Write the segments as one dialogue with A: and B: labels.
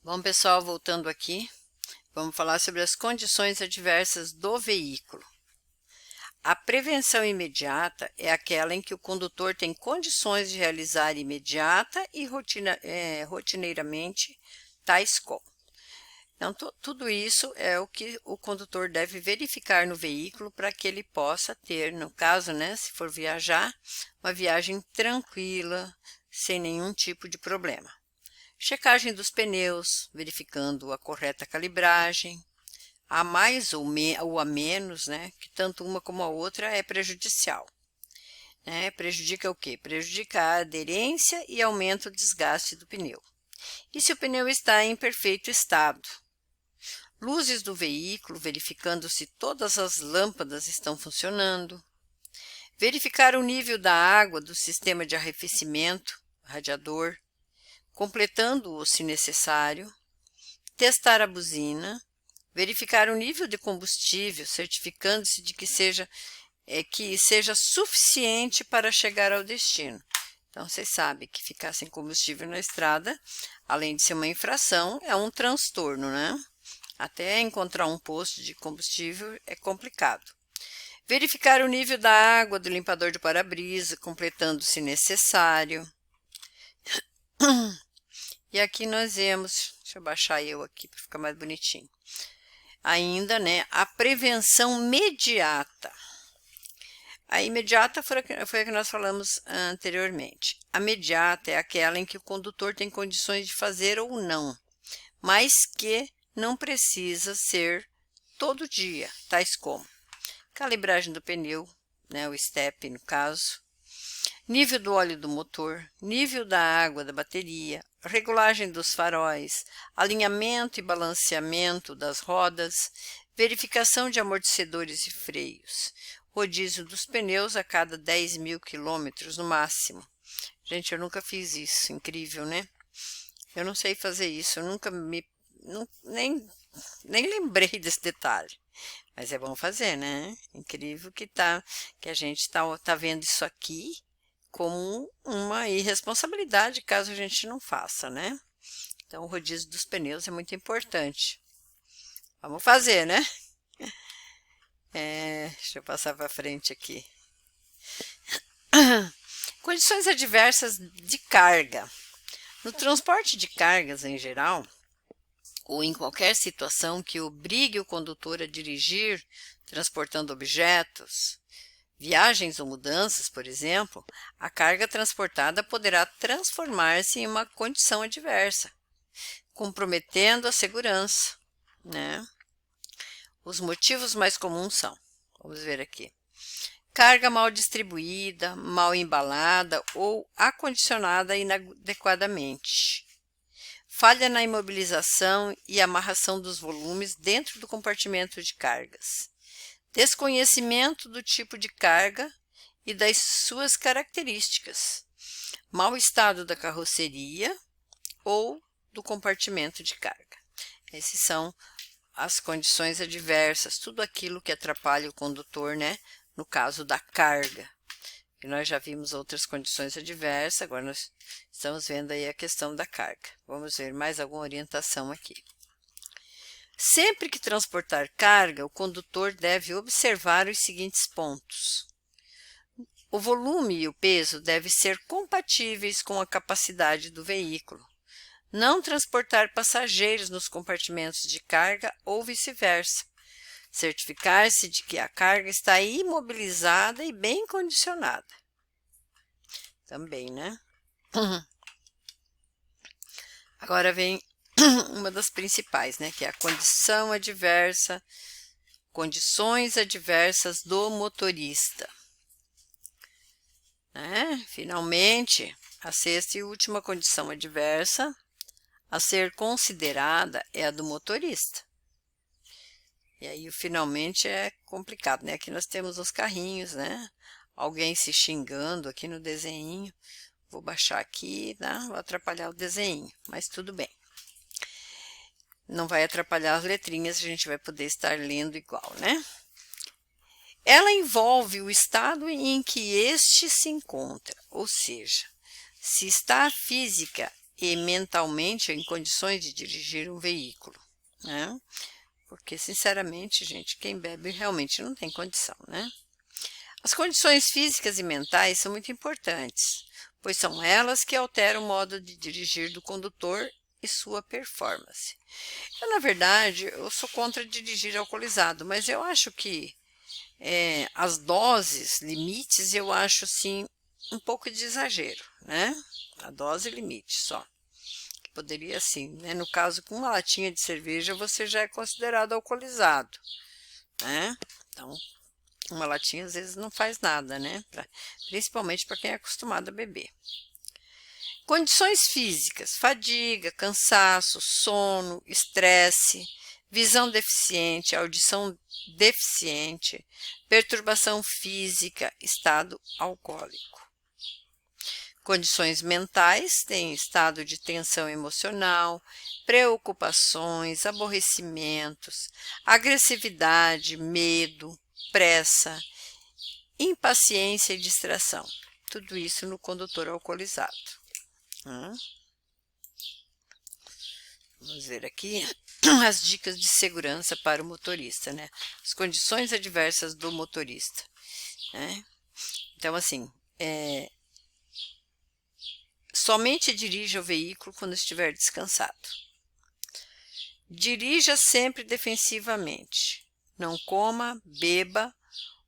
A: Bom, pessoal, voltando aqui, vamos falar sobre as condições adversas do veículo. A prevenção imediata é aquela em que o condutor tem condições de realizar imediata e rotineiramente tais como. Então, tudo isso é o que o condutor deve verificar no veículo para que ele possa ter, no caso, né, se for viajar, uma viagem tranquila, sem nenhum tipo de problema. Checagem dos pneus, verificando a correta calibragem. A mais ou a menos, né, que tanto uma como a outra é prejudicial. Né? Prejudica o quê? Prejudica a aderência e aumenta o desgaste do pneu. E se o pneu está em perfeito estado? Luzes do veículo, verificando se todas as lâmpadas estão funcionando. Verificar o nível da água do sistema de arrefecimento, radiador, completando-o se necessário. Testar a buzina. Verificar o nível de combustível, certificando-se de que seja suficiente para chegar ao destino. Então, vocês sabem que ficar sem combustível na estrada, além de ser uma infração, é um transtorno, né? Até encontrar um posto de combustível é complicado. Verificar o nível da água do limpador de para-brisa, completando se necessário. E aqui nós vemos, deixa eu baixar eu aqui para ficar mais bonitinho. Ainda, né, a prevenção imediata. A imediata foi a que nós falamos anteriormente. A imediata é aquela em que o condutor tem condições de fazer ou não, mas que não precisa ser todo dia, tais como calibragem do pneu, né, o step no caso, nível do óleo do motor, nível da água da bateria, regulagem dos faróis, alinhamento e balanceamento das rodas, verificação de amortecedores e freios, rodízio dos pneus a cada 10.000 quilômetros no máximo. Gente, eu nunca fiz isso, incrível, né? Eu não sei fazer isso, eu nunca nem lembrei desse detalhe. Mas é bom fazer, né? Incrível que a gente tá vendo isso aqui como uma irresponsabilidade caso a gente não faça, né? Então, o rodízio dos pneus é muito importante. Vamos fazer, né? Deixa eu passar para frente aqui. Condições adversas de carga. No transporte de cargas em geral, ou em qualquer situação que obrigue o condutor a dirigir, transportando objetos, viagens ou mudanças, por exemplo, a carga transportada poderá transformar-se em uma condição adversa, comprometendo a segurança, né? Os motivos mais comuns são, vamos ver aqui, carga mal distribuída, mal embalada ou acondicionada inadequadamente, falha na imobilização e amarração dos volumes dentro do compartimento de cargas, desconhecimento do tipo de carga e das suas características, mau estado da carroceria ou do compartimento de carga. Essas são as condições adversas, tudo aquilo que atrapalha o condutor, né? No caso da carga. E nós já vimos outras condições adversas, agora nós estamos vendo aí a questão da carga. Vamos ver mais alguma orientação aqui. Sempre que transportar carga, o condutor deve observar os seguintes pontos. O volume e o peso devem ser compatíveis com a capacidade do veículo. Não transportar passageiros nos compartimentos de carga ou vice-versa. Certificar-se de que a carga está imobilizada e bem condicionada. Também, né? Agora vem uma das principais, né? Que é a condições adversas do motorista. Né? Finalmente, a sexta e última condição adversa a ser considerada é a do motorista. E aí, finalmente, é complicado, né? Aqui nós temos os carrinhos, né? Alguém se xingando aqui no desenho. Vou baixar aqui, né? Vou atrapalhar o desenho, mas tudo bem. Não vai atrapalhar as letrinhas, a gente vai poder estar lendo igual, né? Ela envolve o estado em que este se encontra, ou seja, se está física e mentalmente em condições de dirigir um veículo, né? Porque, sinceramente, gente, quem bebe realmente não tem condição, né? As condições físicas e mentais são muito importantes, pois são elas que alteram o modo de dirigir do condutor e sua performance. Na verdade, eu sou contra dirigir alcoolizado, mas eu acho que as doses, limites, eu acho, assim, um pouco de exagero, né? A dose limite só. Que poderia, assim, né? No caso, com uma latinha de cerveja, você já é considerado alcoolizado, né? Então, uma latinha às vezes não faz nada, né? Principalmente para quem é acostumado a beber. Condições físicas: fadiga, cansaço, sono, estresse, visão deficiente, audição deficiente, perturbação física, estado alcoólico. Condições mentais: tem estado de tensão emocional, preocupações, aborrecimentos, agressividade, medo, pressa, impaciência e distração. Tudo isso no condutor alcoolizado. Vamos ver aqui as dicas de segurança para o motorista, né? As condições adversas do motorista, né? Então, assim, somente dirija o veículo quando estiver descansado. Dirija sempre defensivamente. Não coma, beba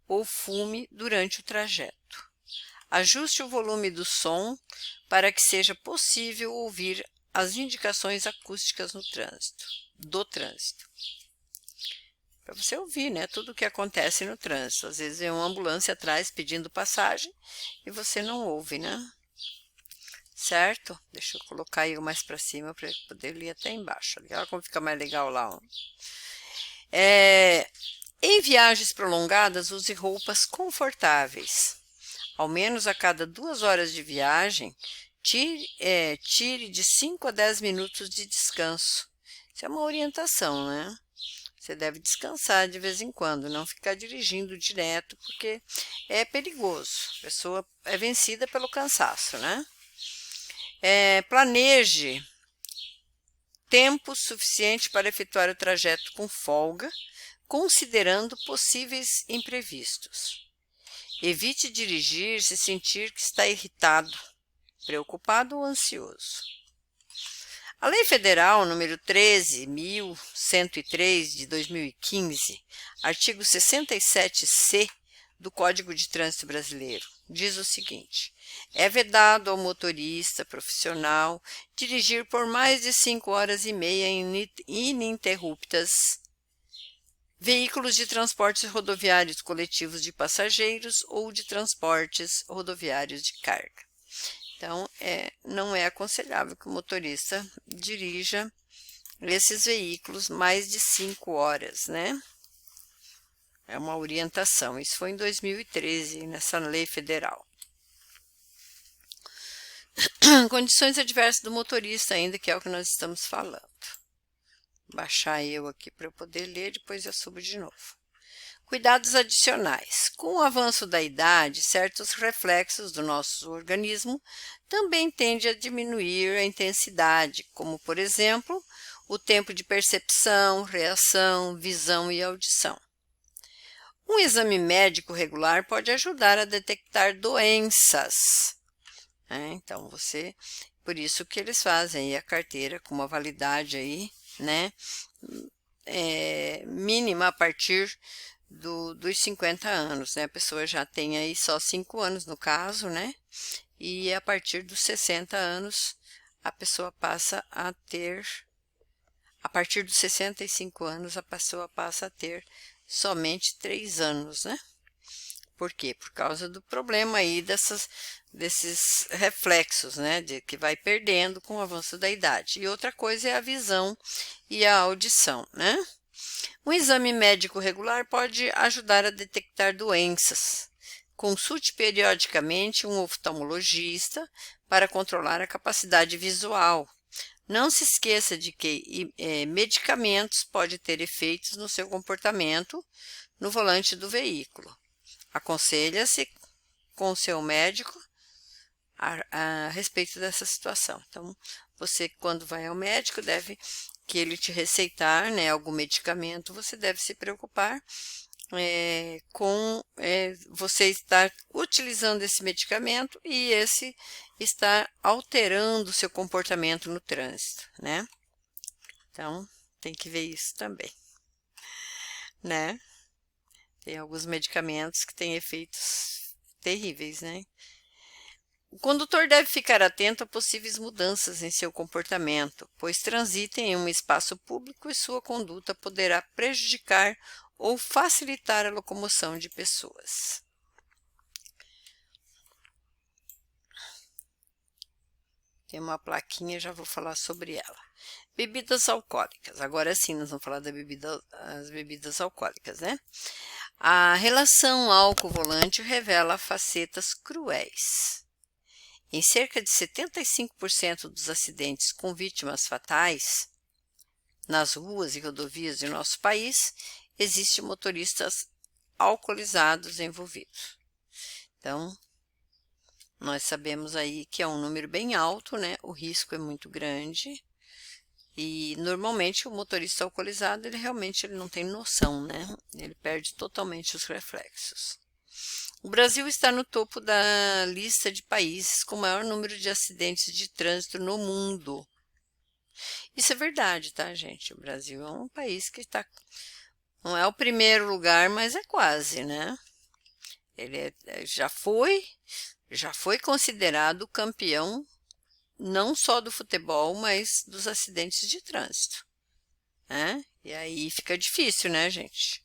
A: ou fume durante o trajeto. Ajuste o volume do som para que seja possível ouvir as indicações acústicas do trânsito. Para você ouvir, né, tudo o que acontece no trânsito. Às vezes vem uma ambulância atrás pedindo passagem e você não ouve, né? Certo? Deixa eu colocar aí mais para cima para poder ler até embaixo. Olha como fica mais legal lá. Ó. Em viagens prolongadas, use roupas confortáveis. Ao menos a cada 2 horas de viagem, tire de 5 a 10 minutos de descanso. Isso é uma orientação, né? Você deve descansar de vez em quando, não ficar dirigindo direto, porque é perigoso. A pessoa é vencida pelo cansaço, né? Planeje tempo suficiente para efetuar o trajeto com folga, considerando possíveis imprevistos. Evite dirigir se sentir que está irritado, preocupado ou ansioso. A Lei Federal número 13.103 de 2015, artigo 67C do Código de Trânsito Brasileiro, diz o seguinte: é vedado ao motorista profissional dirigir por mais de 5 horas e meia ininterruptas veículos de transportes rodoviários coletivos de passageiros ou de transportes rodoviários de carga. Então, não é aconselhável que o motorista dirija esses veículos mais de 5 horas, né? É uma orientação. Isso foi em 2013, nessa lei federal. Condições adversas do motorista ainda, que é o que nós estamos falando. Baixar eu aqui para eu poder ler, depois eu subo de novo. Cuidados adicionais. Com o avanço da idade, certos reflexos do nosso organismo também tendem a diminuir a intensidade, como, por exemplo, o tempo de percepção, reação, visão e audição. Um exame médico regular pode ajudar a detectar doenças. Então, por isso que eles fazem aí a carteira com uma validade aí, né, mínima a partir dos 50 anos, né? A pessoa já tem aí só 5 anos no caso, né? E a partir dos 60 anos, a pessoa passa a ter, a partir dos 65 anos, a pessoa passa a ter somente 3 anos, né? Por quê? Por causa do problema aí desses reflexos, né? Que vai perdendo com o avanço da idade. E outra coisa é a visão e a audição, né? Um exame médico regular pode ajudar a detectar doenças. Consulte periodicamente um oftalmologista para controlar a capacidade visual. Não se esqueça de que medicamentos podem ter efeitos no seu comportamento no volante do veículo. Aconselha-se com seu médico a respeito dessa situação. Então, você, quando vai ao médico, que ele te receitar, né, algum medicamento, você deve se preocupar com você estar utilizando esse medicamento e esse estar alterando o seu comportamento no trânsito, né? Então, tem que ver isso também, né? Tem alguns medicamentos que têm efeitos terríveis, né? O condutor deve ficar atento a possíveis mudanças em seu comportamento, pois transita em um espaço público e sua conduta poderá prejudicar ou facilitar a locomoção de pessoas. Tem uma plaquinha, já vou falar sobre ela. Bebidas alcoólicas. Agora sim, nós vamos falar das bebidas alcoólicas, né? A relação álcool-volante revela facetas cruéis. Em cerca de 75% dos acidentes com vítimas fatais nas ruas e rodovias de nosso país, existem motoristas alcoolizados envolvidos. Então, nós sabemos aí que é um número bem alto, né? O risco é muito grande. E normalmente o motorista alcoolizado, ele realmente não tem noção, né? Ele perde totalmente os reflexos. O Brasil está no topo da lista de países com maior número de acidentes de trânsito no mundo. Isso é verdade, tá, gente? O Brasil é um país que não é o primeiro lugar, mas é quase, né? Ele já foi considerado campeão não só do futebol, mas dos acidentes de trânsito, né? E aí fica difícil, né, gente?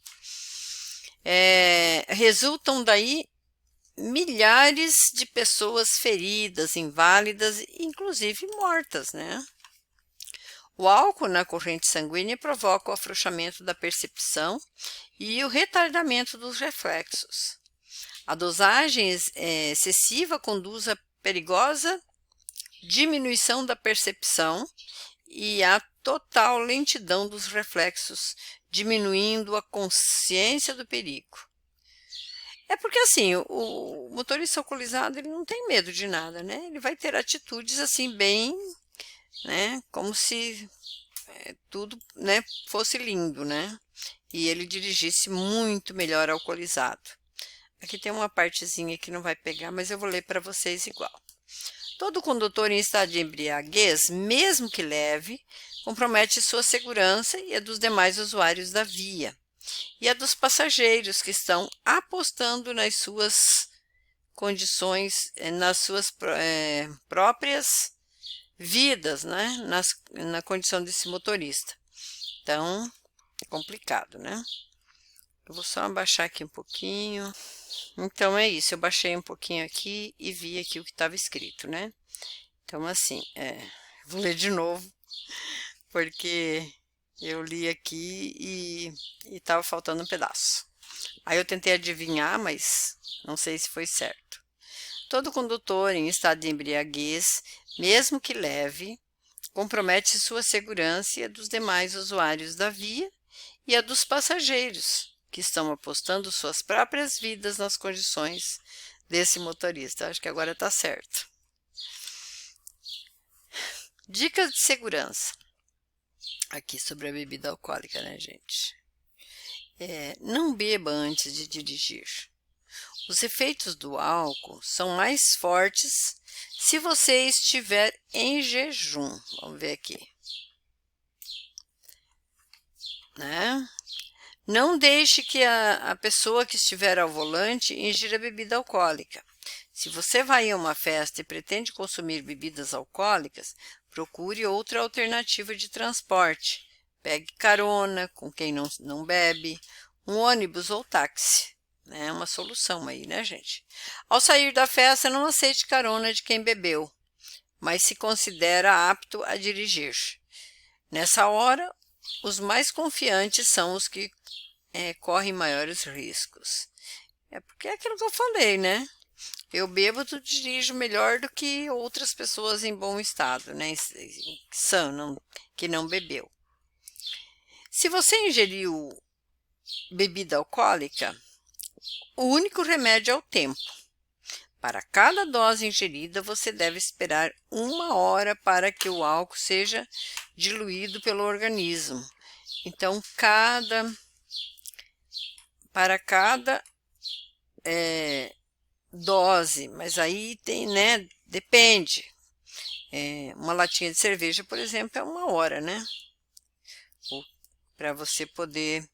A: Resultam daí milhares de pessoas feridas, inválidas, inclusive mortas, né? O álcool na corrente sanguínea provoca o afrouxamento da percepção e o retardamento dos reflexos. A dosagem excessiva conduz a perigosa diminuição da percepção e a total lentidão dos reflexos, diminuindo a consciência do perigo. É porque assim, o motorista alcoolizado, ele não tem medo de nada, né? Ele vai ter atitudes assim bem, né, como se tudo, né, fosse lindo, né? E ele dirigisse muito melhor alcoolizado. Aqui tem uma partezinha que não vai pegar, mas eu vou ler para vocês igual. Todo condutor em estado de embriaguez, mesmo que leve, compromete sua segurança e a dos demais usuários da via, e a dos passageiros que estão apostando nas suas condições, nas suas próprias vidas, né? Na condição desse motorista. Então, é complicado, né? Eu vou só abaixar aqui um pouquinho. Então, é isso. Eu baixei um pouquinho aqui e vi aqui o que estava escrito, né? Então, assim, vou ler de novo, porque eu li aqui e estava faltando um pedaço. Aí eu tentei adivinhar, mas não sei se foi certo. Todo condutor em estado de embriaguez, mesmo que leve, compromete sua segurança e a dos demais usuários da via e a dos passageiros, que estão apostando suas próprias vidas nas condições desse motorista. Acho que agora está certo. Dicas de segurança. Aqui sobre a bebida alcoólica, né, gente? Não beba antes de dirigir. Os efeitos do álcool são mais fortes se você estiver em jejum. Vamos ver aqui. Né? Não deixe que a pessoa que estiver ao volante ingira bebida alcoólica. Se você vai a uma festa e pretende consumir bebidas alcoólicas, procure outra alternativa de transporte. Pegue carona com quem não bebe, um ônibus ou táxi. É uma solução aí, né, gente? Ao sair da festa, não aceite carona de quem bebeu, mas se considera apto a dirigir. Nessa hora, os mais confiantes são os que correm maiores riscos. É porque é aquilo que eu falei, né? Eu bêbado dirijo melhor do que outras pessoas em bom estado, né? Que não bebeu. Se você ingeriu bebida alcoólica, o único remédio é o tempo. Para cada dose ingerida, você deve esperar 1 hora para que o álcool seja diluído pelo organismo. Então, para cada dose, mas aí tem, né? Depende. Uma latinha de cerveja, por exemplo, é 1 hora, né? Para você poder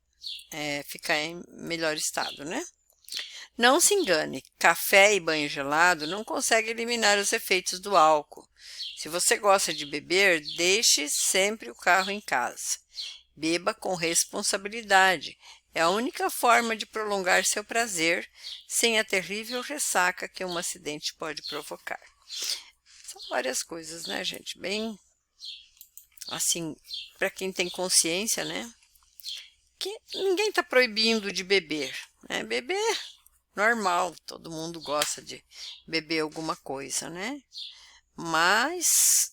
A: ficar em melhor estado, né? Não se engane, café e banho gelado não conseguem eliminar os efeitos do álcool. Se você gosta de beber, deixe sempre o carro em casa. Beba com responsabilidade. É a única forma de prolongar seu prazer sem a terrível ressaca que um acidente pode provocar. São várias coisas, né, gente? Bem, assim, para quem tem consciência, né? Que ninguém está proibindo de beber, né? Beber normal, todo mundo gosta de beber alguma coisa, né? Mas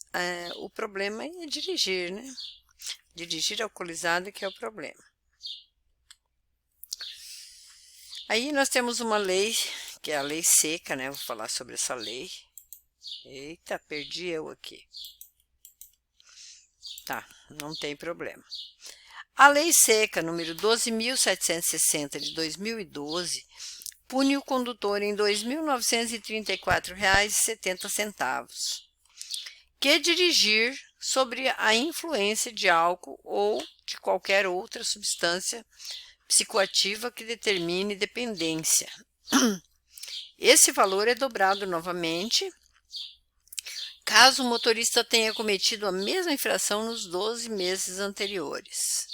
A: o problema é dirigir, né? Dirigir alcoolizado que é o problema. Aí nós temos uma lei, que é a lei seca, né? Vou falar sobre essa lei. Eita, perdi eu aqui. Tá, não tem problema. A lei seca número 12.760 de 2012 pune o condutor em R$ 2.934,70, que dirigir sobre a influência de álcool ou de qualquer outra substância psicoativa que determine dependência. Esse valor é dobrado novamente caso o motorista tenha cometido a mesma infração nos 12 meses anteriores.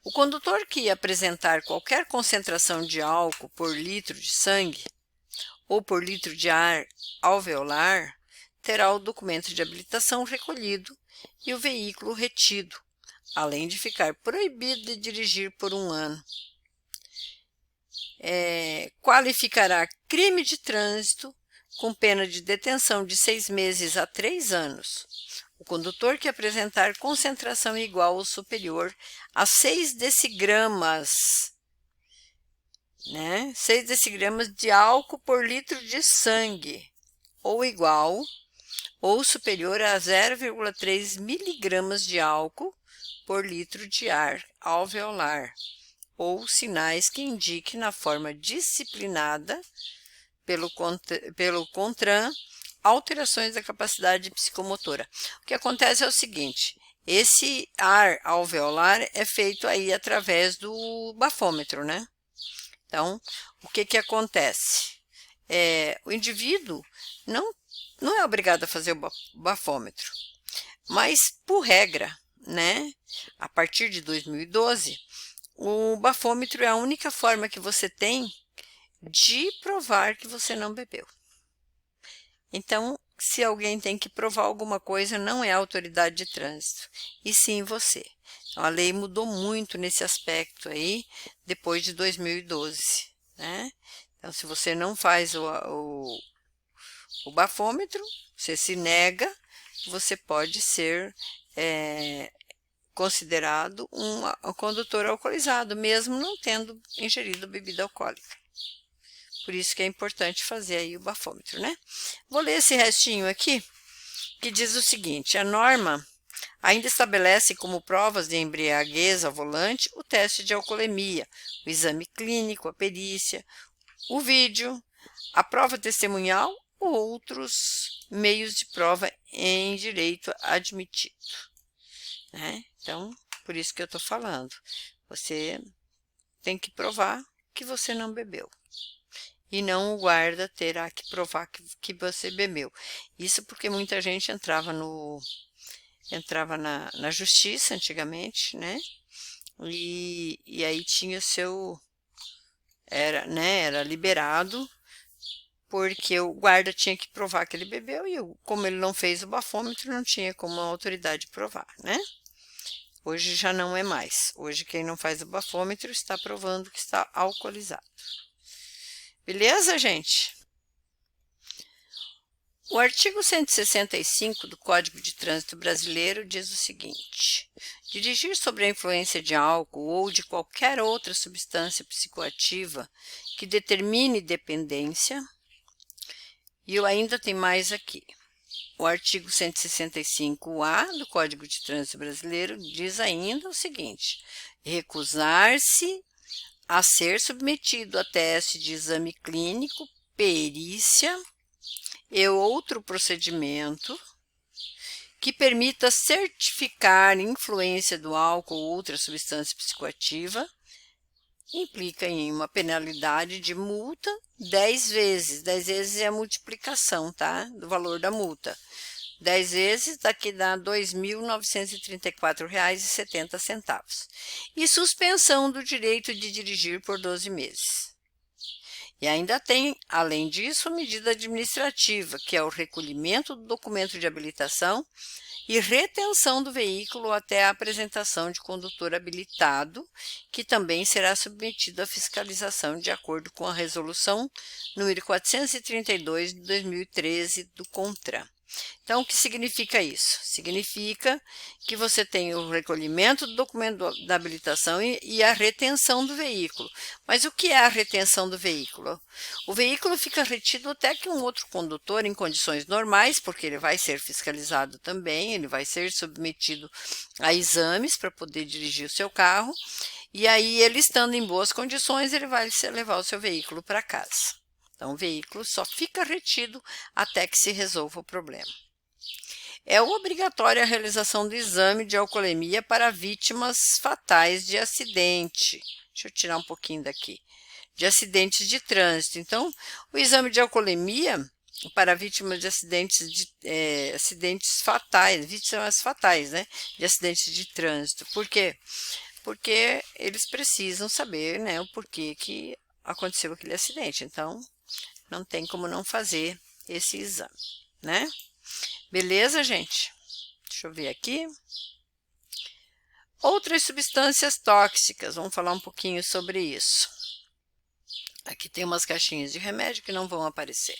A: O condutor que apresentar qualquer concentração de álcool por litro de sangue ou por litro de ar alveolar terá o documento de habilitação recolhido e o veículo retido, além de ficar proibido de dirigir por 1 ano. Qualificará crime de trânsito com pena de detenção de 6 meses a 3 anos. O condutor que apresentar concentração igual ou superior a 6 decigramas, né? 6 decigramas de álcool por litro de sangue, ou igual ou superior a 0,3 miligramas de álcool por litro de ar alveolar, ou sinais que indiquem na forma disciplinada pelo CONTRAN alterações da capacidade psicomotora. O que acontece é o seguinte, esse ar alveolar é feito aí através do bafômetro, né? Então, o que acontece? O indivíduo não é obrigado a fazer o bafômetro, mas por regra, né? A partir de 2012, o bafômetro é a única forma que você tem de provar que você não bebeu. Então, se alguém tem que provar alguma coisa, não é a autoridade de trânsito, e sim você. Então, a lei mudou muito nesse aspecto aí, depois de 2012, né? Então, se você não faz o bafômetro, você se nega, você pode ser considerado um condutor alcoolizado, mesmo não tendo ingerido bebida alcoólica. Por isso que é importante fazer aí o bafômetro, né? Vou ler esse restinho aqui, que diz o seguinte: a norma ainda estabelece como provas de embriaguez ao volante o teste de alcoolemia, o exame clínico, a perícia, o vídeo, a prova testemunhal ou outros meios de prova em direito admitido, né? Então, por isso que eu estou falando, você tem que provar que você não bebeu. E não o guarda terá que provar que você bebeu. Isso porque muita gente entrava na justiça antigamente, né? E aí tinha era liberado, porque o guarda tinha que provar que ele bebeu, e como ele não fez o bafômetro, não tinha como a autoridade provar, né? Hoje já não é mais. Hoje quem não faz o bafômetro está provando que está alcoolizado. Beleza, gente? O artigo 165 do Código de Trânsito Brasileiro diz o seguinte: dirigir sob a influência de álcool ou de qualquer outra substância psicoativa que determine dependência E eu ainda tenho mais aqui. O artigo 165-A do Código de Trânsito Brasileiro diz ainda o seguinte: recusar-se a ser submetido a teste de exame clínico, perícia e outro procedimento que permita certificar influência do álcool ou outra substância psicoativa implica em uma penalidade de multa 10 vezes. 10 vezes é a multiplicação, tá? Do valor da multa. 10 vezes daqui dá R$ 2.934,70. E suspensão do direito de dirigir por 12 meses. E ainda tem, além disso, a medida administrativa, que é o recolhimento do documento de habilitação e retenção do veículo até a apresentação de condutor habilitado, que também será submetido à fiscalização de acordo com a resolução número 432 de 2013 do CONTRAN. Então, o que significa isso? Significa que você tem o recolhimento do documento da habilitação e a retenção do veículo. Mas o que é a retenção do veículo? O veículo fica retido até que um outro condutor, em condições normais, porque ele vai ser fiscalizado também, ele vai ser submetido a exames para poder dirigir o seu carro, e aí ele estando em boas condições, ele vai levar o seu veículo para casa. Então, o veículo só fica retido até que se resolva o problema. É obrigatória a realização do exame de alcoolemia para vítimas fatais de acidente. Deixa eu tirar um pouquinho daqui. De acidentes de trânsito. Então, o exame de alcoolemia para vítimas de acidentes fatais, né? De acidentes de trânsito. Por quê? Porque eles precisam saber, né, o porquê que aconteceu aquele acidente. Então, não tem como não fazer esse exame, né? Beleza, gente? Deixa eu ver aqui. Outras substâncias tóxicas, vamos falar um pouquinho sobre isso. Aqui tem umas caixinhas de remédio que não vão aparecer.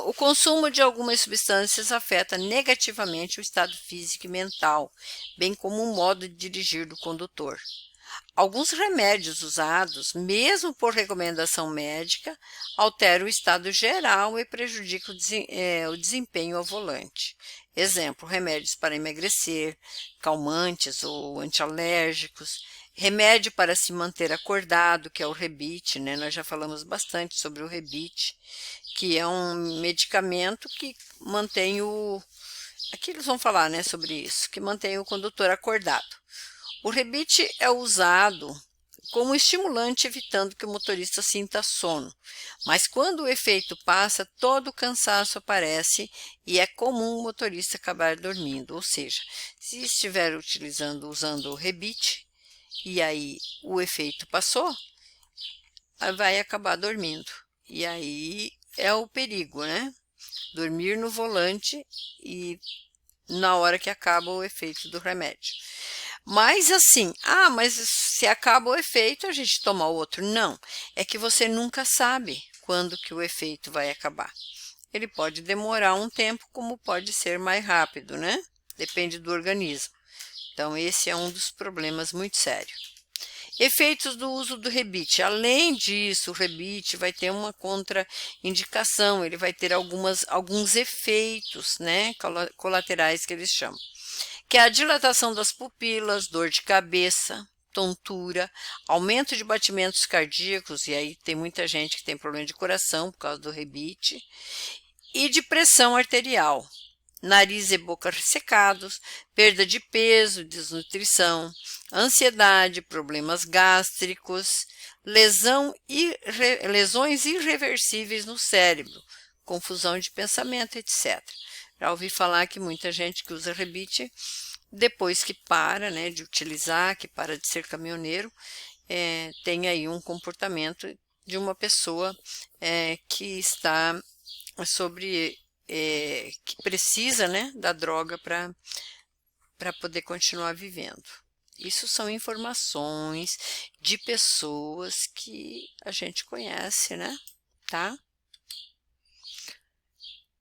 A: O consumo de algumas substâncias afeta negativamente o estado físico e mental, bem como o modo de dirigir do condutor. Alguns remédios usados, mesmo por recomendação médica, alteram o estado geral e prejudicam o desempenho ao volante. Exemplo, remédios para emagrecer, calmantes ou antialérgicos, remédio para se manter acordado, que é o Rebite, né? Nós já falamos bastante sobre o Rebite, que é um medicamento que mantém aqui eles vão falar, né, sobre isso, que mantém o condutor acordado. O Rebite é usado como estimulante, evitando que o motorista sinta sono. Mas quando o efeito passa, todo o cansaço aparece e é comum o motorista acabar dormindo. Ou seja, se estiver usando o Rebite e aí o efeito passou, vai acabar dormindo. E aí é o perigo, né? Dormir no volante e na hora que acaba o efeito do remédio. Mas assim, mas se acaba o efeito, a gente toma outro. Não, é que você nunca sabe quando que o efeito vai acabar. Ele pode demorar um tempo, como pode ser mais rápido, né? Depende do organismo. Então, esse é um dos problemas muito sérios. Efeitos do uso do Rebite. Além disso, o Rebite vai ter uma contraindicação, ele vai ter alguns efeitos, né, colaterais que eles chamam, que é a dilatação das pupilas, dor de cabeça, tontura, aumento de batimentos cardíacos, e aí tem muita gente que tem problema de coração por causa do Rebite, e de pressão arterial. Nariz e boca ressecados, perda de peso, desnutrição, ansiedade, problemas gástricos, lesões irreversíveis no cérebro, confusão de pensamento, etc. Já ouvi falar que muita gente que usa Rebite, depois que para, né, de utilizar, que para de ser caminhoneiro, tem aí um comportamento de uma pessoa que está que precisa, né, da droga para poder continuar vivendo. Isso são informações de pessoas que a gente conhece, né? Tá?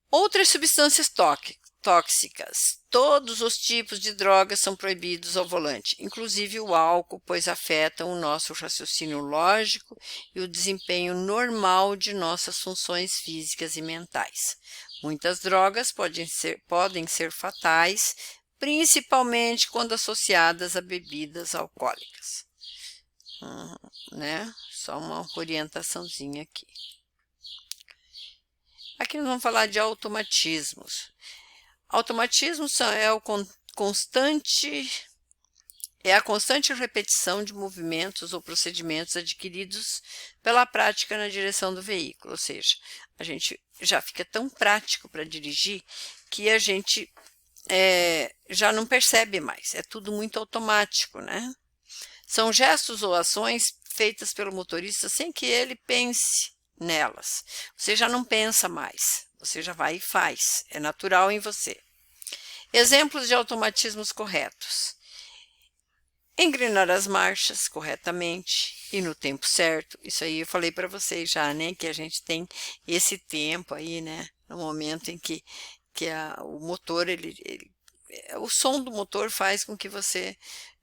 A: Outras substâncias tóxicas. Todos os tipos de drogas são proibidos ao volante, inclusive o álcool, pois afetam o nosso raciocínio lógico e o desempenho normal de nossas funções físicas e mentais. Muitas drogas podem ser fatais, principalmente quando associadas a bebidas alcoólicas. Né? Só uma orientaçãozinha aqui. Aqui nós vamos falar de automatismos. Automatismo é a constante repetição de movimentos ou procedimentos adquiridos pela prática na direção do veículo, ou seja, a gente já fica tão prático para dirigir que a gente já não percebe mais, é tudo muito automático, né? São gestos ou ações feitas pelo motorista sem que ele pense nelas. Você já não pensa mais, você já vai e faz, é natural em você. Exemplos de automatismos corretos: engrenar as marchas corretamente e no tempo certo. Isso aí eu falei para vocês já, né, que a gente tem esse tempo aí, né, no momento em que o motor, o som do motor faz com que você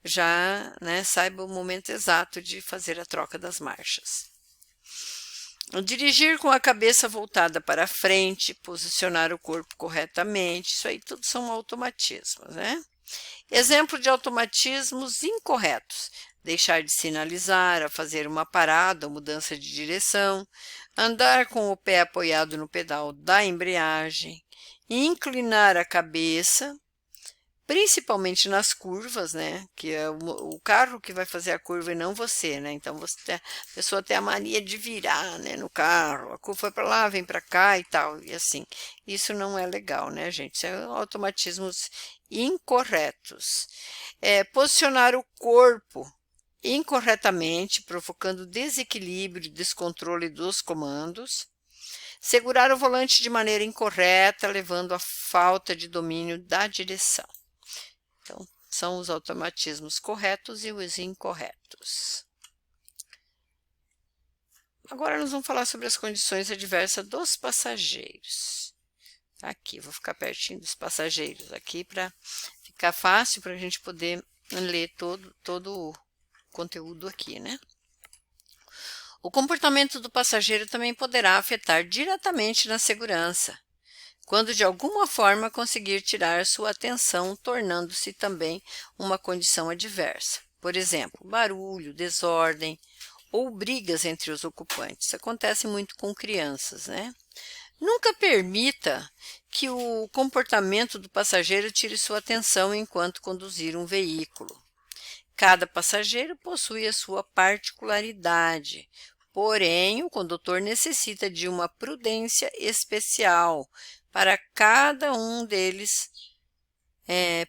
A: já, né, saiba o momento exato de fazer a troca das marchas. Dirigir com a cabeça voltada para frente, posicionar o corpo corretamente, isso aí tudo são automatismos, né? Exemplo de automatismos incorretos: deixar de sinalizar, a fazer uma parada ou mudança de direção, andar com o pé apoiado no pedal da embreagem, inclinar a cabeça, principalmente nas curvas, né? Que é o carro que vai fazer a curva e não você, né? Então a pessoa tem a mania de virar, né, no carro, a curva foi para lá, vem para cá e tal, e assim. Isso não é legal, né, gente? Isso é automatismos incorretos. Posicionar o corpo incorretamente, provocando desequilíbrio e descontrole dos comandos. Segurar o volante de maneira incorreta, levando à falta de domínio da direção. Então, são os automatismos corretos e os incorretos. Agora nós vamos falar sobre as condições adversas dos passageiros. Aqui, vou ficar pertinho dos passageiros aqui para ficar fácil para a gente poder ler todo o conteúdo aqui, né? O comportamento do passageiro também poderá afetar diretamente na segurança, quando de alguma forma conseguir tirar sua atenção, tornando-se também uma condição adversa. Por exemplo, barulho, desordem ou brigas entre os ocupantes. Acontece muito com crianças, né? Nunca permita que o comportamento do passageiro tire sua atenção enquanto conduzir um veículo. Cada passageiro possui a sua particularidade, porém o condutor necessita de uma prudência especial para cada um deles,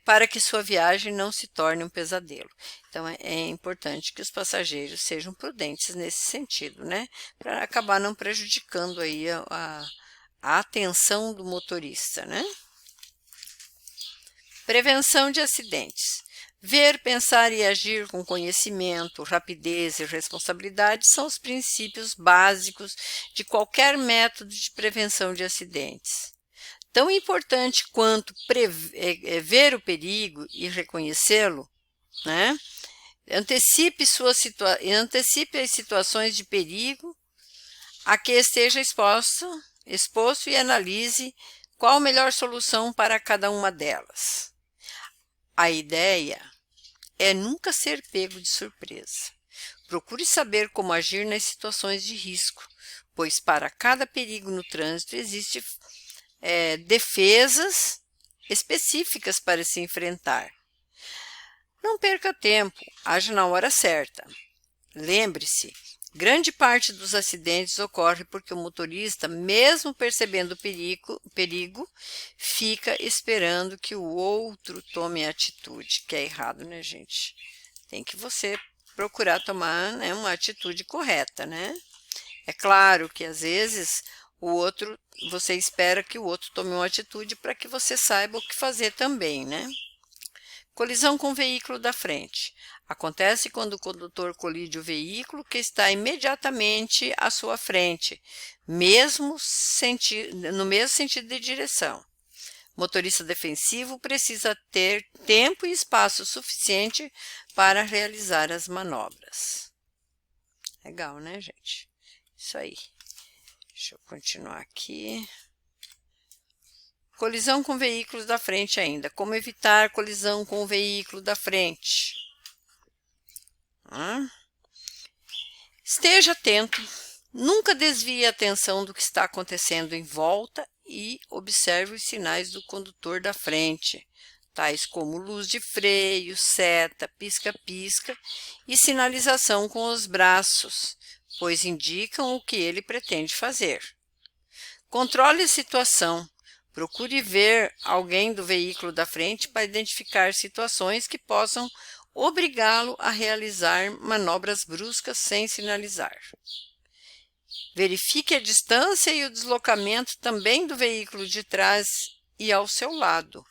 A: para que sua viagem não se torne um pesadelo. Então, é importante que os passageiros sejam prudentes nesse sentido, né? Para acabar não prejudicando aí a atenção do motorista, né? Prevenção de acidentes. Ver, pensar e agir com conhecimento, rapidez e responsabilidade são os princípios básicos de qualquer método de prevenção de acidentes. Tão importante quanto ver o perigo e reconhecê-lo, né? Antecipe as situações de perigo a que esteja exposto e analise qual a melhor solução para cada uma delas. A ideia é nunca ser pego de surpresa. Procure saber como agir nas situações de risco, pois para cada perigo no trânsito existem defesas específicas para se enfrentar. Não perca tempo, haja na hora certa. Lembre-se, grande parte dos acidentes ocorre porque o motorista, mesmo percebendo o perigo, fica esperando que o outro tome atitude, que é errado, né, gente? Tem que você procurar tomar, né, uma atitude correta, né? É claro que às vezes você espera que o outro tome uma atitude para que você saiba o que fazer também, né? Colisão com o veículo da frente. Acontece quando o condutor colide o veículo que está imediatamente à sua frente, no mesmo sentido de direção. motorista defensivo precisa ter tempo e espaço suficiente para realizar as manobras. Legal, né, gente? Isso aí. Deixa eu continuar aqui. Colisão com veículos da frente ainda. Como evitar colisão com o veículo da frente? Esteja atento. Nunca desvie a atenção do que está acontecendo em volta e observe os sinais do condutor da frente, tais como luz de freio, seta, pisca-pisca e sinalização com os braços, pois indicam o que ele pretende fazer. Controle a situação. Procure ver alguém do veículo da frente para identificar situações que possam obrigá-lo a realizar manobras bruscas sem sinalizar. Verifique a distância e o deslocamento também do veículo de trás e ao seu lado.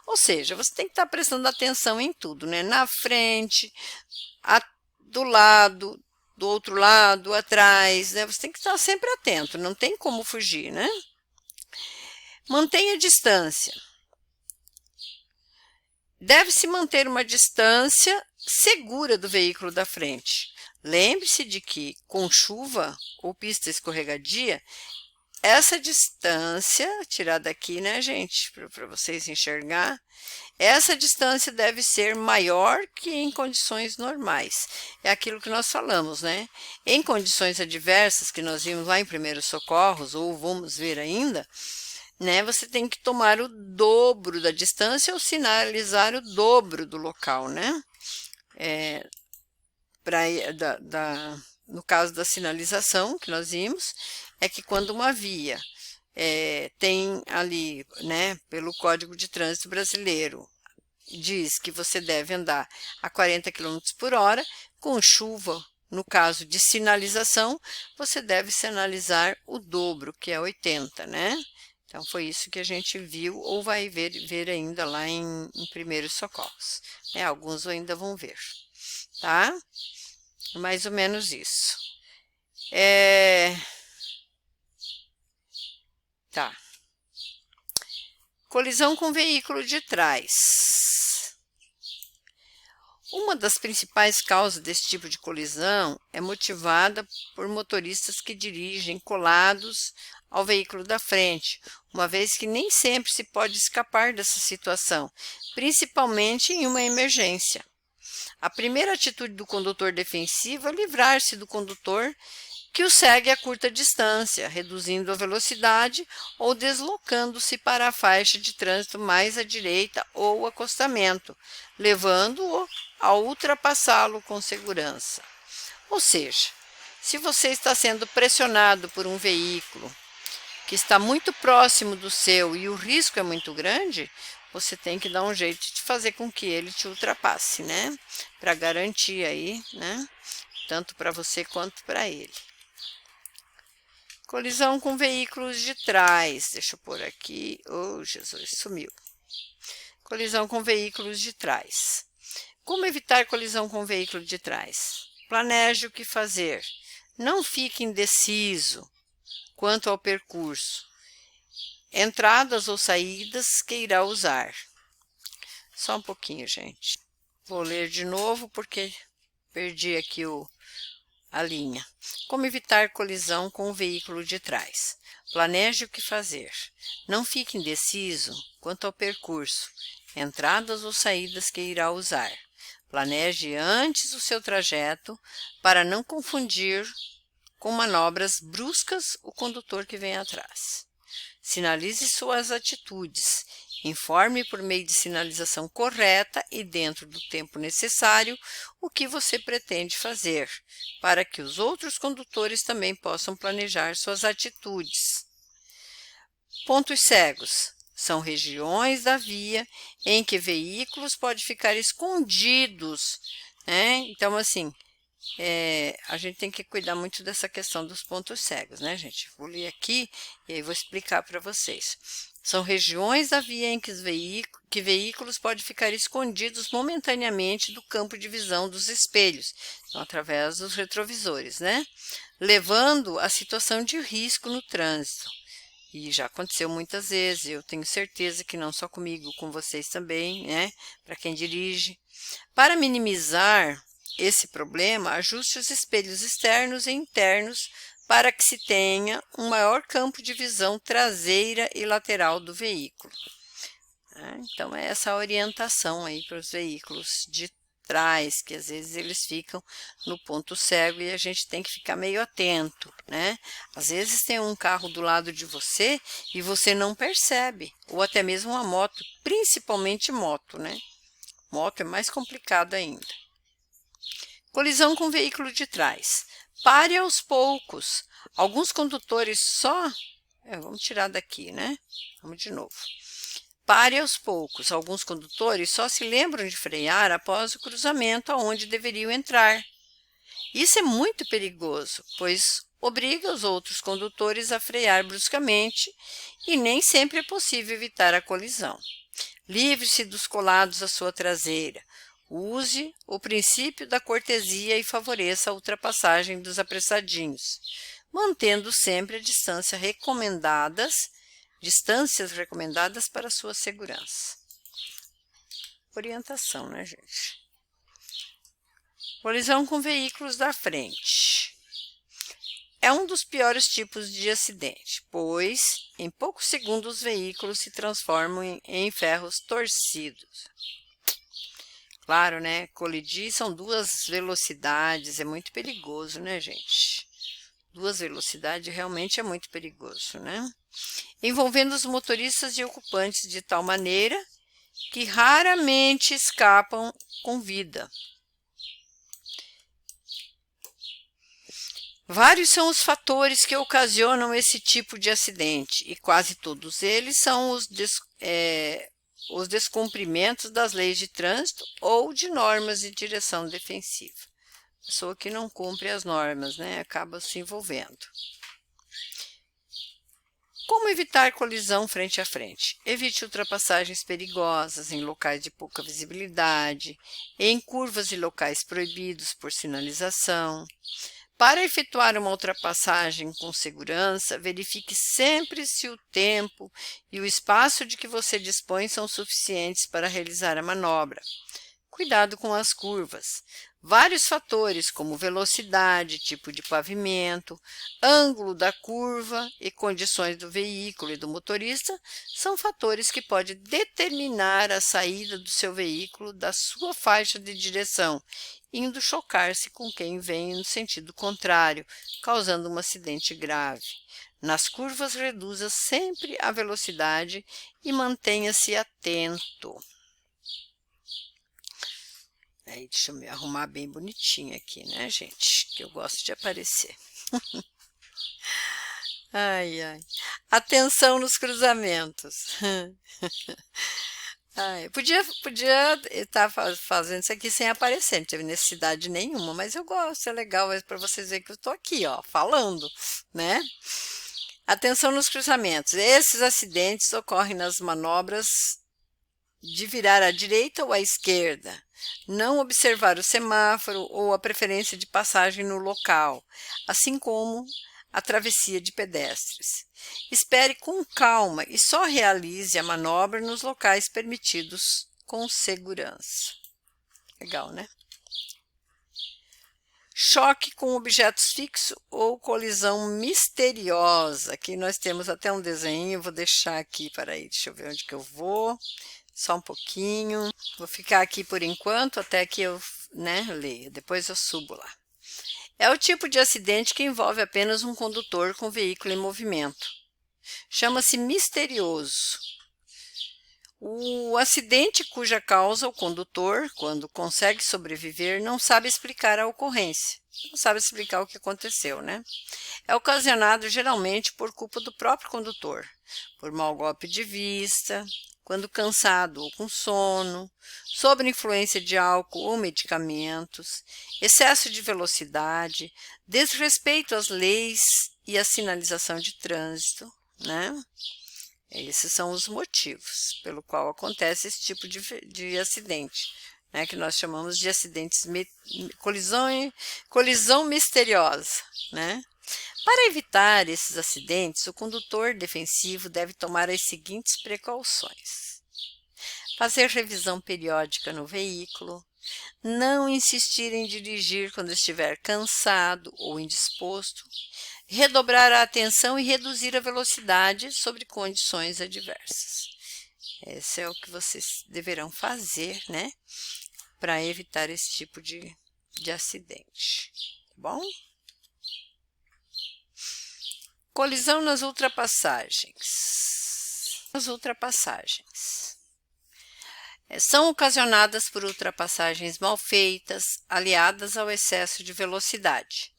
A: Ou seja, você tem que estar prestando atenção em tudo, né? Na frente, do lado, do outro lado, atrás, né? Você tem que estar sempre atento, não tem como fugir, né? Mantenha a distância. Deve-se manter uma distância segura do veículo da frente. Lembre-se de que, com chuva ou pista escorregadia, essa distância, tirada aqui, né, gente, para vocês enxergar, essa distância deve ser maior que em condições normais. É aquilo que nós falamos, né? Em condições adversas, que nós vimos lá em primeiros socorros, ou vamos ver ainda, né, você tem que tomar o dobro da distância ou sinalizar o dobro do local, né? No caso da sinalização que nós vimos, é que quando uma via tem ali, né, pelo Código de Trânsito Brasileiro, diz que você deve andar a 40 km por hora, com chuva, no caso de sinalização, você deve sinalizar o dobro, que é 80, né? Então, foi isso que a gente viu ou vai ver ainda lá em primeiros socorros. Alguns ainda vão ver, tá? Mais ou menos isso. Tá. Colisão com veículo de trás. Uma das principais causas desse tipo de colisão é motivada por motoristas que dirigem colados ao veículo da frente, uma vez que nem sempre se pode escapar dessa situação, principalmente em uma emergência. A primeira atitude do condutor defensivo é livrar-se do condutor que o segue a curta distância, reduzindo a velocidade ou deslocando-se para a faixa de trânsito mais à direita ou acostamento, levando-o a ultrapassá-lo com segurança. Ou seja, se você está sendo pressionado por um veículo que está muito próximo do seu e o risco é muito grande, você tem que dar um jeito de fazer com que ele te ultrapasse, né? Para garantir aí, né? Tanto para você quanto para ele. Colisão com veículos de trás. Deixa eu pôr aqui. Oh, Jesus, sumiu. Colisão com veículos de trás. Como evitar colisão com veículo de trás? Planeje o que fazer. Não fique indeciso quanto ao percurso, entradas ou saídas que irá usar. Só um pouquinho, gente. Vou ler de novo porque perdi aqui a linha. Como evitar colisão com o veículo de trás? Planeje o que fazer. Não fique indeciso quanto ao percurso, entradas ou saídas que irá usar. Planeje antes o seu trajeto para não confundir com manobras bruscas o condutor que vem atrás. Sinalize suas atitudes. Informe por meio de sinalização correta e dentro do tempo necessário o que você pretende fazer, para que os outros condutores também possam planejar suas atitudes. Pontos cegos. São regiões da via em que veículos podem ficar escondidos, né? Então, assim, a gente tem que cuidar muito dessa questão dos pontos cegos, né, gente? Vou ler aqui e aí vou explicar para vocês. São regiões da via em que veículos podem ficar escondidos momentaneamente do campo de visão dos espelhos, então, através dos retrovisores, né? Levando a situação de risco no trânsito. E já aconteceu muitas vezes, eu tenho certeza que não só comigo, com vocês também, né? Para quem dirige. Para minimizar esse problema, ajuste os espelhos externos e internos para que se tenha um maior campo de visão traseira e lateral do veículo. Então, é essa orientação aí para os veículos de trás, que às vezes eles ficam no ponto cego e a gente tem que ficar meio atento, né? Às vezes tem um carro do lado de você e você não percebe, ou até mesmo uma moto, principalmente moto, né? Moto é mais complicado ainda. Colisão com o veículo de trás. Pare aos poucos. Alguns condutores só... vamos tirar daqui, né? Vamos de novo. Pare aos poucos. Alguns condutores só se lembram de frear após o cruzamento aonde deveriam entrar. Isso é muito perigoso, pois obriga os outros condutores a frear bruscamente e nem sempre é possível evitar a colisão. Livre-se dos colados à sua traseira. Use o princípio da cortesia e favoreça a ultrapassagem dos apressadinhos, mantendo sempre a distâncias recomendadas para sua segurança. Orientação, né, gente? Colisão com veículos da frente. É um dos piores tipos de acidente, pois em poucos segundos os veículos se transformam em ferros torcidos. Claro, né? Colidir são duas velocidades, é muito perigoso, né, gente? Duas velocidades realmente é muito perigoso, né? Envolvendo os motoristas e ocupantes de tal maneira que raramente escapam com vida. Vários são os fatores que ocasionam esse tipo de acidente e quase todos eles são os descumprimentos das leis de trânsito ou de normas de direção defensiva. A pessoa que não cumpre as normas, né, acaba se envolvendo. Como evitar colisão frente a frente? Evite ultrapassagens perigosas em locais de pouca visibilidade, em curvas e locais proibidos por sinalização. Para efetuar uma ultrapassagem com segurança, verifique sempre se o tempo e o espaço de que você dispõe são suficientes para realizar a manobra. Cuidado com as curvas. Vários fatores, como velocidade, tipo de pavimento, ângulo da curva e condições do veículo e do motorista, são fatores que podem determinar a saída do seu veículo da sua faixa de direção, indo chocar-se com quem vem no sentido contrário, causando um acidente grave. Nas curvas, reduza sempre a velocidade e mantenha-se atento. Aí, deixa eu me arrumar bem bonitinho aqui, né, gente? Que eu gosto de aparecer. Ai, ai. Atenção nos cruzamentos. Ai, podia estar fazendo isso aqui sem aparecer, não teve necessidade nenhuma, mas eu gosto, é legal, é para vocês verem que eu estou aqui, ó, falando, né? Atenção nos cruzamentos. Esses acidentes ocorrem nas manobras de virar à direita ou à esquerda, não observar o semáforo ou a preferência de passagem no local, assim como a travessia de pedestres. Espere com calma e só realize a manobra nos locais permitidos com segurança. Legal, né? Choque com objetos fixos ou colisão misteriosa. Aqui nós temos até um desenho, vou deixar aqui, peraí, deixa eu ver onde que eu vou. Só um pouquinho. Vou ficar aqui por enquanto, até que eu, leia. Depois eu subo lá. É o tipo de acidente que envolve apenas um condutor com veículo em movimento. Chama-se misterioso. O acidente cuja causa o condutor, quando consegue sobreviver, não sabe explicar a ocorrência. Não sabe explicar o que aconteceu, né? É ocasionado geralmente por culpa do próprio condutor, por mau golpe de vista, quando cansado ou com sono, sob influência de álcool ou medicamentos, excesso de velocidade, desrespeito às leis e à sinalização de trânsito, né? Esses são os motivos pelo qual acontece esse tipo de acidente, né? Que nós chamamos de acidentes colisão misteriosa, né? Para evitar esses acidentes, o condutor defensivo deve tomar as seguintes precauções: fazer revisão periódica no veículo, não insistir em dirigir quando estiver cansado ou indisposto, redobrar a atenção e reduzir a velocidade sobre condições adversas. Esse é o que vocês deverão fazer, né, para evitar esse tipo de acidente, tá bom? Colisão nas ultrapassagens. As ultrapassagens são ocasionadas por ultrapassagens mal feitas, aliadas ao excesso de velocidade.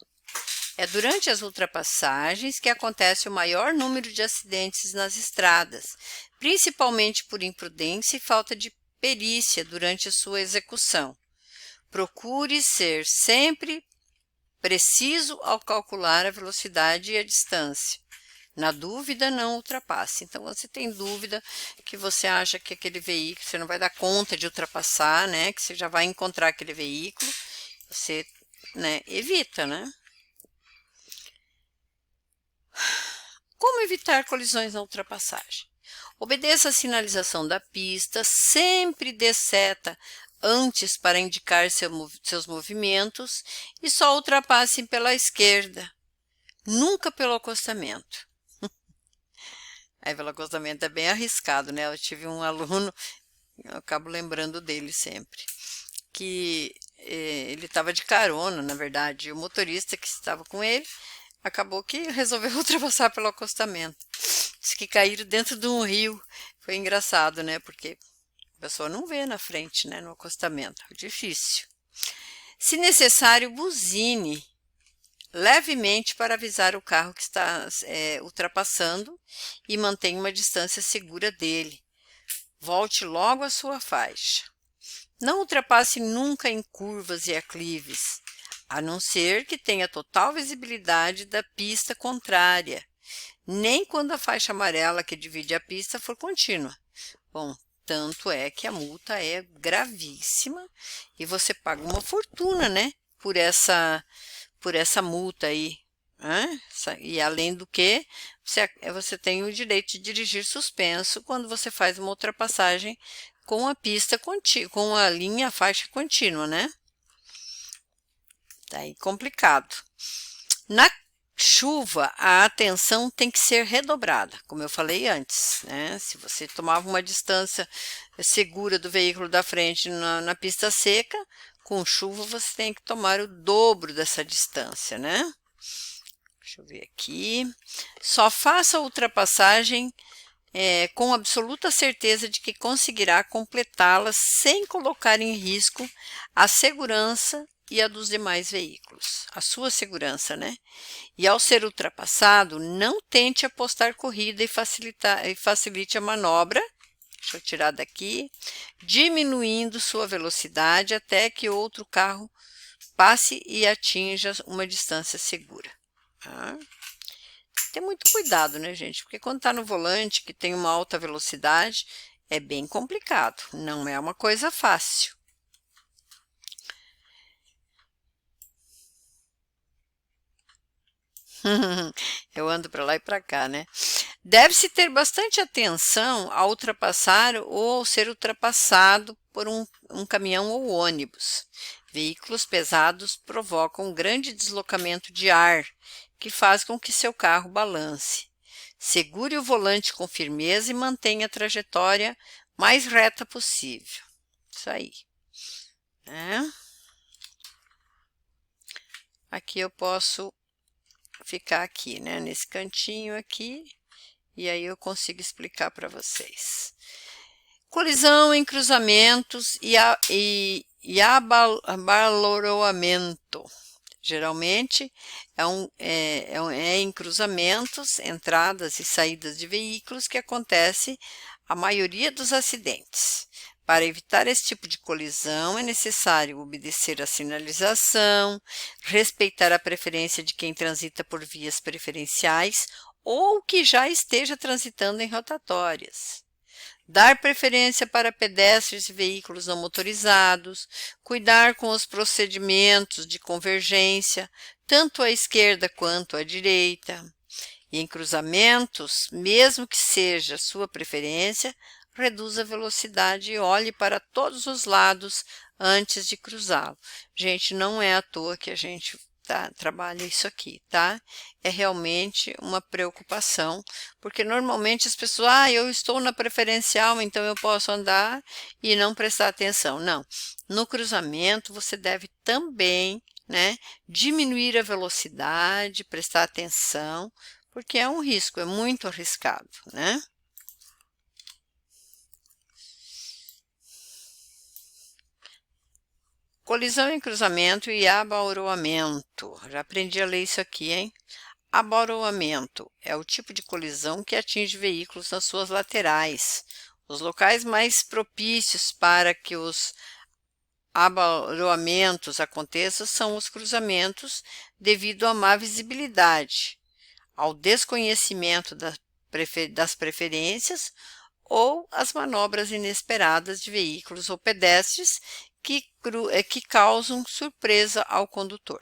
A: É durante as ultrapassagens que acontece o maior número de acidentes nas estradas, principalmente por imprudência e falta de perícia durante a sua execução. Procure ser sempre preciso ao calcular a velocidade e a distância. Na dúvida, não ultrapasse. Então, você tem dúvida que você acha que aquele veículo, você não vai dar conta de ultrapassar, né? Que você já vai encontrar aquele veículo, você, né, evita, né? Como evitar colisões na ultrapassagem? Obedeça a sinalização da pista, sempre dê seta antes para indicar seus movimentos e só ultrapasse pela esquerda, nunca pelo acostamento. Aí pelo acostamento é bem arriscado, né? Eu tive um aluno, eu acabo lembrando dele sempre, que ele estava de carona, na verdade, e o motorista que estava com ele acabou que resolveu ultrapassar pelo acostamento. Diz que caíram dentro de um rio. Foi engraçado, né? Porque a pessoa não vê na frente, né? No acostamento. É difícil. Se necessário, buzine levemente para avisar o carro que está ultrapassando e mantenha uma distância segura dele. Volte logo à sua faixa. Não ultrapasse nunca em curvas e aclives, a não ser que tenha total visibilidade da pista contrária, nem quando a faixa amarela que divide a pista for contínua. Bom, tanto é que a multa é gravíssima e você paga uma fortuna, né, por essa multa aí, né? E além do que, você tem o direito de dirigir suspenso quando você faz uma ultrapassagem com a pista com a linha, a faixa contínua, né? Tá aí complicado. Na chuva, a atenção tem que ser redobrada, como eu falei antes, né? Se você tomava uma distância segura do veículo da frente na pista seca, com chuva você tem que tomar o dobro dessa distância, né? Deixa eu ver aqui. Só faça a ultrapassagem com absoluta certeza de que conseguirá completá-la sem colocar em risco a segurança e a dos demais veículos, a sua segurança, né? E ao ser ultrapassado, não tente apostar corrida e facilite a manobra. Deixa eu tirar daqui, diminuindo sua velocidade até que outro carro passe e atinja uma distância segura. Tá? Tem muito cuidado, né, gente? Porque quando está no volante, que tem uma alta velocidade, é bem complicado, não é uma coisa fácil. Eu ando para lá e para cá, né? Deve-se ter bastante atenção ao ultrapassar ou ao ser ultrapassado por um caminhão ou ônibus. Veículos pesados provocam um grande deslocamento de ar, que faz com que seu carro balance. Segure o volante com firmeza e mantenha a trajetória mais reta possível. Isso aí. Aqui eu posso ficar aqui, né, nesse cantinho aqui, e aí eu consigo explicar para vocês. Colisão em cruzamentos e abaloramento. Geralmente é em cruzamentos, entradas e saídas de veículos que acontece a maioria dos acidentes. Para evitar esse tipo de colisão, é necessário obedecer à sinalização, respeitar a preferência de quem transita por vias preferenciais ou que já esteja transitando em rotatórias. dar preferência para pedestres e veículos não motorizados, cuidar com os procedimentos de convergência, tanto à esquerda quanto à direita. E em cruzamentos, mesmo que seja sua preferência, reduza a velocidade e olhe para todos os lados antes de cruzá-lo. Gente, não é à toa que a gente trabalha isso aqui, tá? É realmente uma preocupação, porque normalmente as pessoas, eu estou na preferencial, então eu posso andar e não prestar atenção. Não, no cruzamento você deve também, né, diminuir a velocidade, prestar atenção, porque é um risco, é muito arriscado, né? Colisão em cruzamento e abauroamento. Já aprendi a ler isso aqui, hein? Abauroamento é o tipo de colisão que atinge veículos nas suas laterais. Os locais mais propícios para que os abauroamentos aconteçam são os cruzamentos devido à má visibilidade, ao desconhecimento das preferências ou as manobras inesperadas de veículos ou pedestres que causam surpresa ao condutor.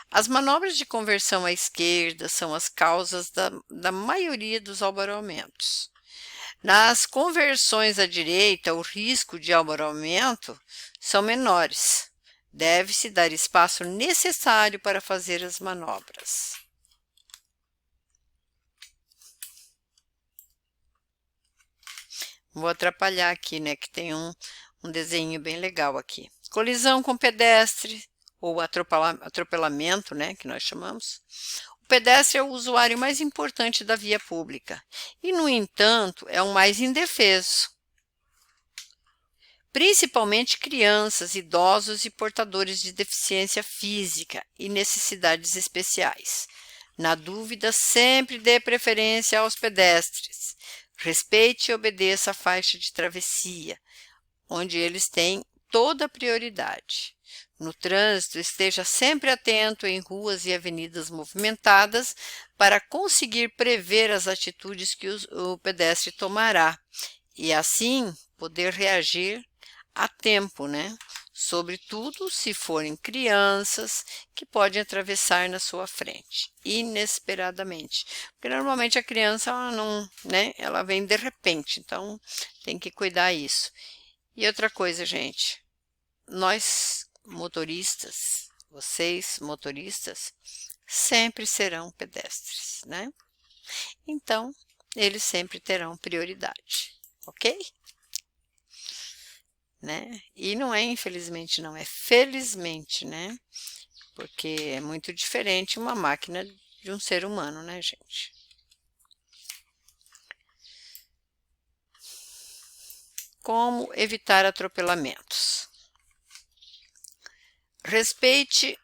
A: As manobras de conversão à esquerda são as causas da maioria dos albarooamentos. Nas conversões à direita, o risco de albarooamento são menores. Deve-se dar espaço necessário para fazer as manobras. Vou atrapalhar aqui, né, que tem um desenho bem legal aqui. Colisão com pedestre ou atropelamento, né, que nós chamamos. O pedestre é o usuário mais importante da via pública e, no entanto, é o mais indefeso. Principalmente crianças, idosos e portadores de deficiência física e necessidades especiais. Na dúvida, sempre dê preferência aos pedestres. Respeite e obedeça a faixa de travessia, onde eles têm toda a prioridade. No trânsito, esteja sempre atento em ruas e avenidas movimentadas para conseguir prever as atitudes que o pedestre tomará e, assim, poder reagir a tempo, né? Sobretudo se forem crianças que podem atravessar na sua frente, inesperadamente. Porque normalmente a criança ela não, né? Ela vem de repente, então tem que cuidar isso. E outra coisa, gente, nós motoristas, vocês motoristas, sempre serão pedestres, né? Então, eles sempre terão prioridade, ok? Né? E não é infelizmente, não, é felizmente, né? Porque é muito diferente uma máquina de um ser humano, né, gente? Como evitar atropelamentos? Respeite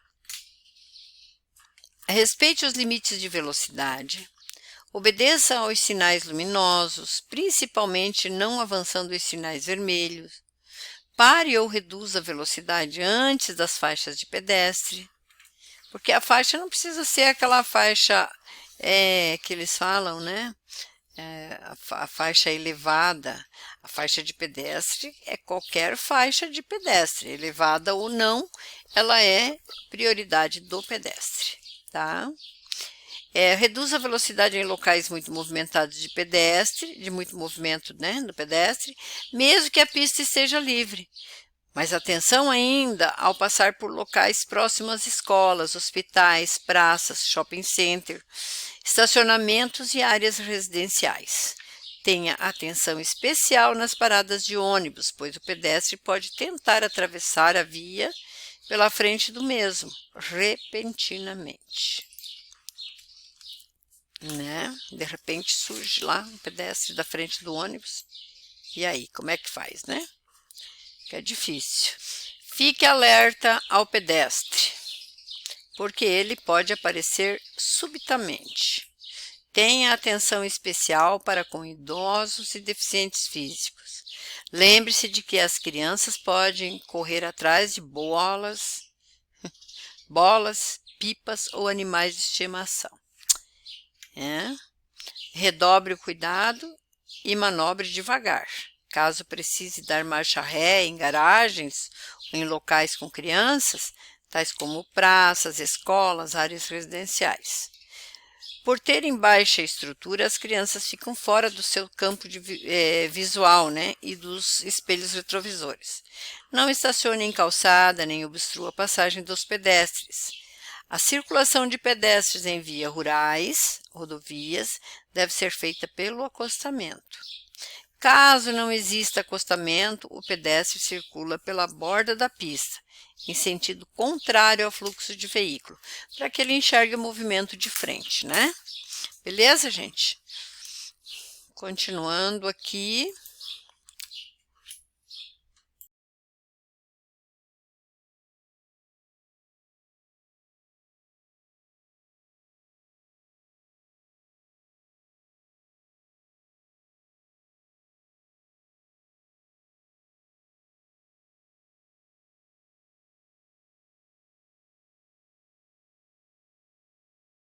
A: os limites de velocidade, obedeça aos sinais luminosos, principalmente não avançando os sinais vermelhos, pare ou reduza a velocidade antes das faixas de pedestre, porque a faixa não precisa ser aquela faixa que eles falam, né? A faixa elevada, a faixa de pedestre é qualquer faixa de pedestre, elevada ou não, ela é prioridade do pedestre, tá? Reduz a velocidade em locais muito movimentados de pedestre, de muito movimento, né, do pedestre, mesmo que a pista esteja livre. Mas atenção ainda ao passar por locais próximos às escolas, hospitais, praças, shopping center, estacionamentos e áreas residenciais. Tenha atenção especial nas paradas de ônibus, pois o pedestre pode tentar atravessar a via pela frente do mesmo, repentinamente. Né? De repente surge lá um pedestre da frente do ônibus. E aí, como é que faz, né? Que é difícil. Fique alerta ao pedestre, porque ele pode aparecer subitamente. Tenha atenção especial para com idosos e deficientes físicos. Lembre-se de que as crianças podem correr atrás de bolas, pipas ou animais de estimação. Redobre o cuidado e manobre devagar. Caso precise dar marcha ré em garagens ou em locais com crianças, tais como praças, escolas, áreas residenciais. Por terem baixa estrutura, as crianças ficam fora do seu campo visual, né, e dos espelhos retrovisores. Não estacione em calçada, nem obstrua a passagem dos pedestres. A circulação de pedestres em vias rurais, rodovias, deve ser feita pelo acostamento. Caso não exista acostamento, o pedestre circula pela borda da pista, em sentido contrário ao fluxo de veículo, para que ele enxergue o movimento de frente, né? Beleza, gente? Continuando aqui.